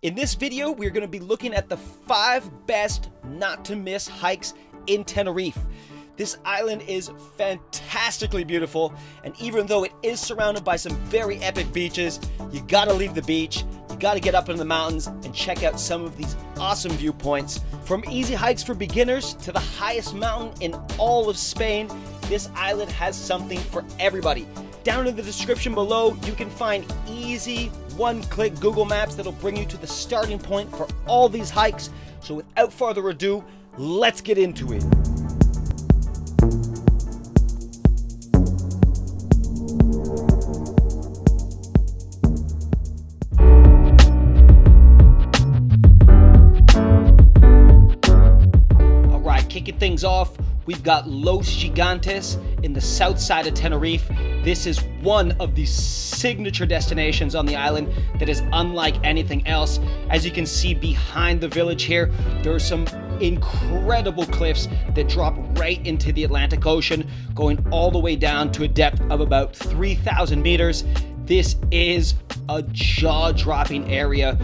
In this video, we're going to be looking at the 5 best not to miss hikes in Tenerife. This island is fantastically beautiful, and even though it is surrounded by some very epic beaches, you gotta leave the beach, you gotta get up in the mountains and check out some of these awesome viewpoints. From easy hikes for beginners to the highest mountain in all of Spain, this island has something for everybody. Down in the description below, you can find easy, one-click Google Maps that'll bring you to the starting point for all these hikes. So without further ado, let's get into it. Alright, kicking things off, we've got Los Gigantes in the south side of Tenerife. This is one of the signature destinations on the island that is unlike anything else. As you can see behind the village here, there are some incredible cliffs that drop right into the Atlantic Ocean, going all the way down to a depth of about 3,000 meters. This is a jaw-dropping area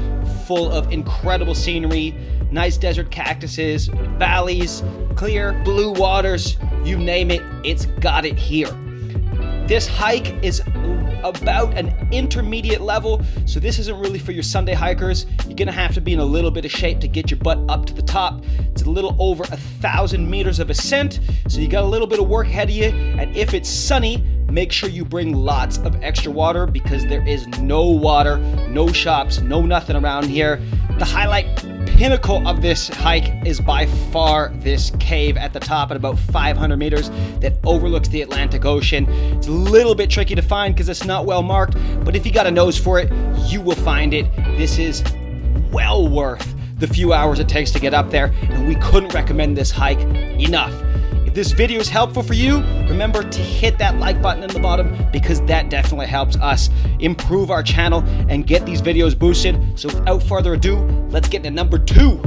full of incredible scenery, nice desert cactuses, valleys, clear blue waters, you name it, it's got it here. This hike is about an intermediate level, so this isn't really for your Sunday hikers. You're gonna have to be in a little bit of shape to get your butt up to the top. It's a little over 1,000 meters of ascent, so you got a little bit of work ahead of you, and if it's sunny, make sure you bring lots of extra water because there is no water, no shops, no nothing around here. The highlight pinnacle of this hike is by far this cave at the top at about 500 meters that overlooks the Atlantic Ocean. It's a little bit tricky to find because it's not well marked, but if you got a nose for it, you will find it. This is well worth the few hours it takes to get up there, and we couldn't recommend this hike enough. If this video is helpful for you, remember to hit that like button in the bottom because that definitely helps us improve our channel and get these videos boosted. So without further ado, let's get to number 2.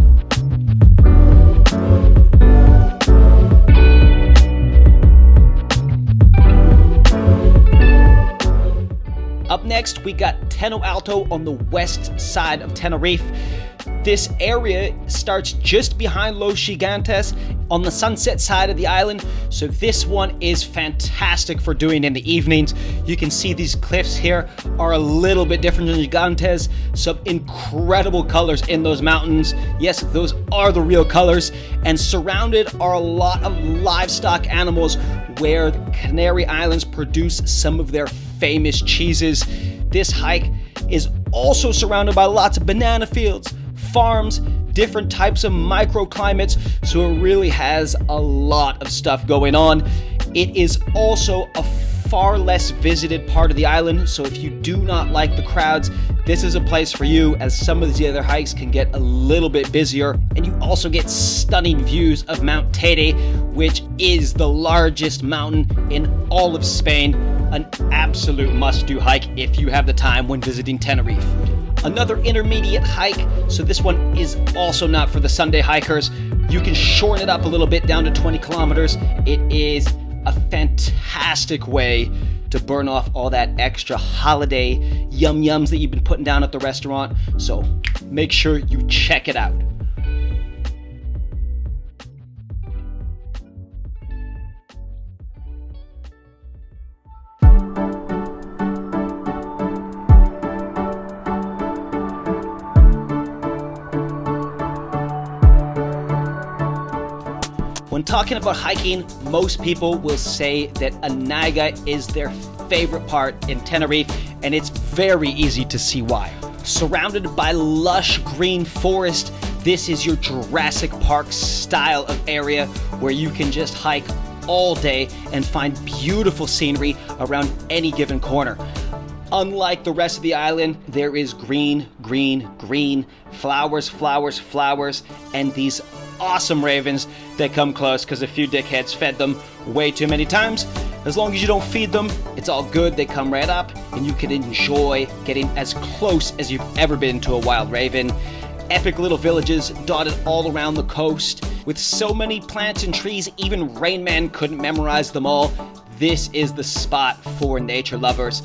Up next, we got Teno Alto on the west side of Tenerife. This area starts just behind Los Gigantes on the sunset side of the island, so this one is fantastic for doing in the evenings. You can see these cliffs here are a little bit different than Gigantes. Some incredible colors in those mountains. Yes, those are the real colors, and surrounded are a lot of livestock animals where the Canary Islands produce some of their famous cheeses. This hike is also surrounded by lots of banana fields, farms, different types of microclimates, so it really has a lot of stuff going on. It is also a far less visited part of the island, so if you do not like the crowds, this is a place for you, as some of the other hikes can get a little bit busier. And you also get stunning views of Mount Teide, which is the largest mountain in all of Spain. An absolute must-do hike if you have the time when visiting Tenerife. Another intermediate hike, so this one is also not for the Sunday hikers. You can shorten it up a little bit down to 20 kilometers. It is a fantastic way to burn off all that extra holiday yum-yums that you've been putting down at the restaurant. So make sure you check it out. When talking about hiking, most people will say that Anaga is their favorite part in Tenerife, and it's very easy to see why. Surrounded by lush green forest, this is your Jurassic Park style of area where you can just hike all day and find beautiful scenery around any given corner. Unlike the rest of the island, there is green, green, green, flowers, flowers, flowers, and these awesome ravens that come close because a few dickheads fed them way too many times. As long as you don't feed them, it's all good. They come right up and you can enjoy getting as close as you've ever been to a wild raven. Epic little villages dotted all around the coast. With so many plants and trees, even Rain Man couldn't memorize them all. This is the spot for nature lovers.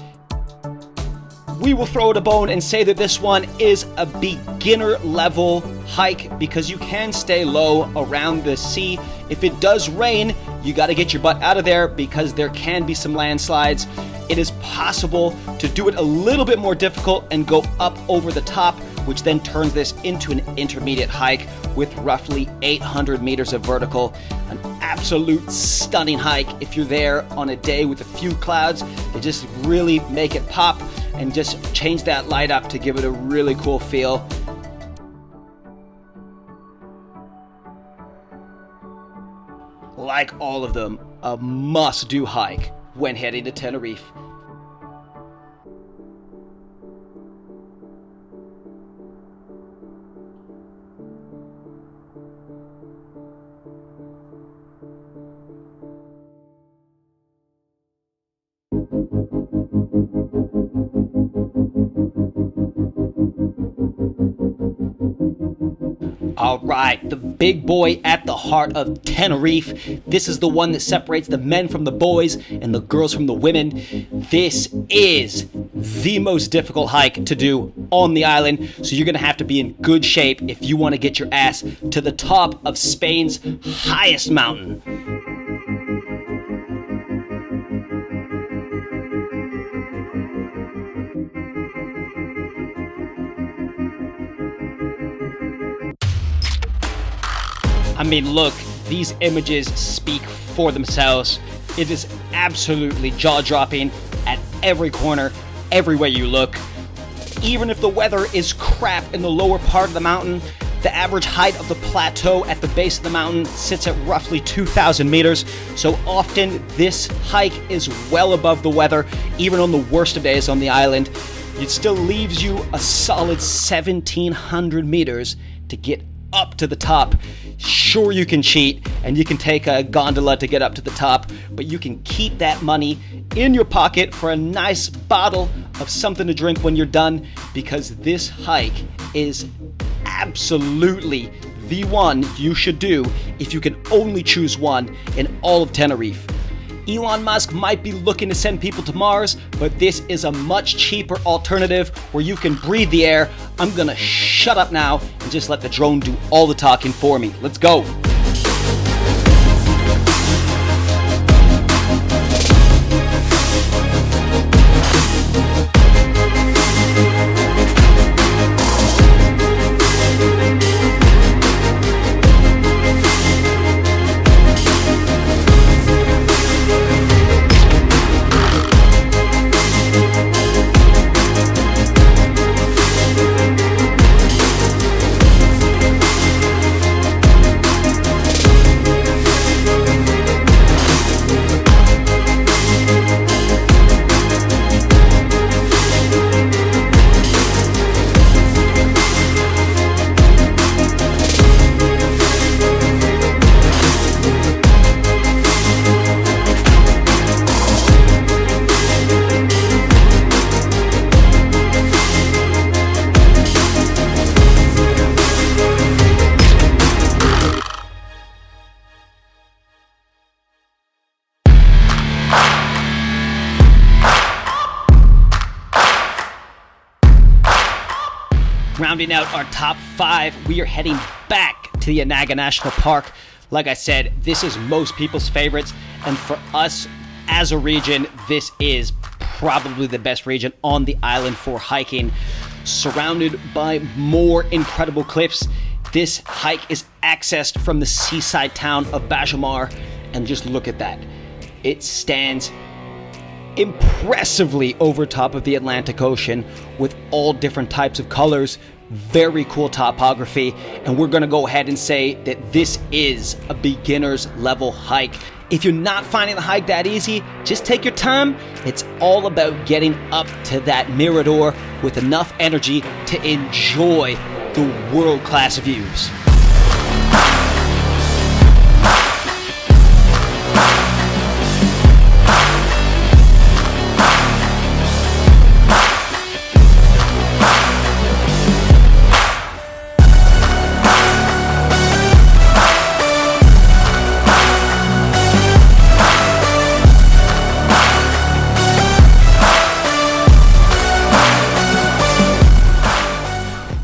we will throw it a bone and say that this one is a beginner level hike because you can stay low around the sea. If it does rain, you got to get your butt out of there because there can be some landslides. It is possible to do it a little bit more difficult and go up over the top, which then turns this into an intermediate hike with roughly 800 meters of vertical. An absolute stunning hike if you're there on a day with a few clouds. They just really make it pop and just change that light up to give it a really cool feel. Like all of them, a must-do hike when heading to Tenerife. All right, the big boy at the heart of Tenerife. This is the one that separates the men from the boys and the girls from the women. This is the most difficult hike to do on the island, so you're gonna have to be in good shape if you want to get your ass to the top of Spain's highest mountain. I mean, look, these images speak for themselves. It is absolutely jaw-dropping at every corner, everywhere you look. Even if the weather is crap in the lower part of the mountain, the average height of the plateau at the base of the mountain sits at roughly 2,000 meters. So often this hike is well above the weather, even on the worst of days on the island. It still leaves you a solid 1,700 meters to get up to the top. Sure, you can cheat and you can take a gondola to get up to the top, but you can keep that money in your pocket for a nice bottle of something to drink when you're done, because this hike is absolutely the one you should do if you can only choose one in all of Tenerife. Elon Musk might be looking to send people to Mars, but this is a much cheaper alternative where you can breathe the air. I'm gonna shut up now and just let the drone do all the talking for me. Let's go. Rounding out our top 5, we are heading back to the Anaga National Park. Like I said, this is most people's favorites, and for us as a region, this is probably the best region on the island for hiking. Surrounded by more incredible cliffs, this hike is accessed from the seaside town of Bajamar, and just look at that. It stands impressively over top of the Atlantic Ocean with all different types of colors. Very cool topography, and we're gonna go ahead and say that this is a beginner's level hike. If you're not finding the hike that easy, just take your time. It's all about getting up to that mirador with enough energy to enjoy the world-class views.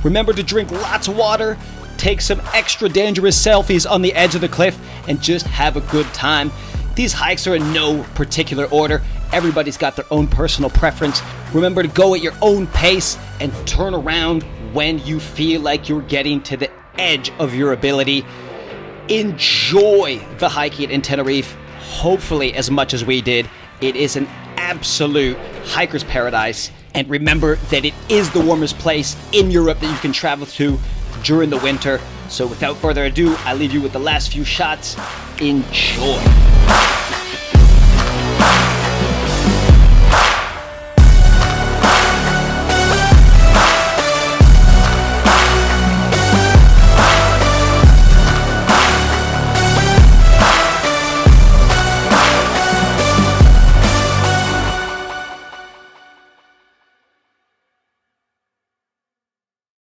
Remember to drink lots of water, take some extra dangerous selfies on the edge of the cliff, and just have a good time. These hikes are in no particular order. Everybody's got their own personal preference. Remember to go at your own pace and turn around when you feel like you're getting to the edge of your ability. Enjoy the hiking in Tenerife, hopefully as much as we did. It is an absolute hiker's paradise. And remember that it is the warmest place in Europe that you can travel to during the winter. So without further ado, I leave you with the last few shots. Enjoy.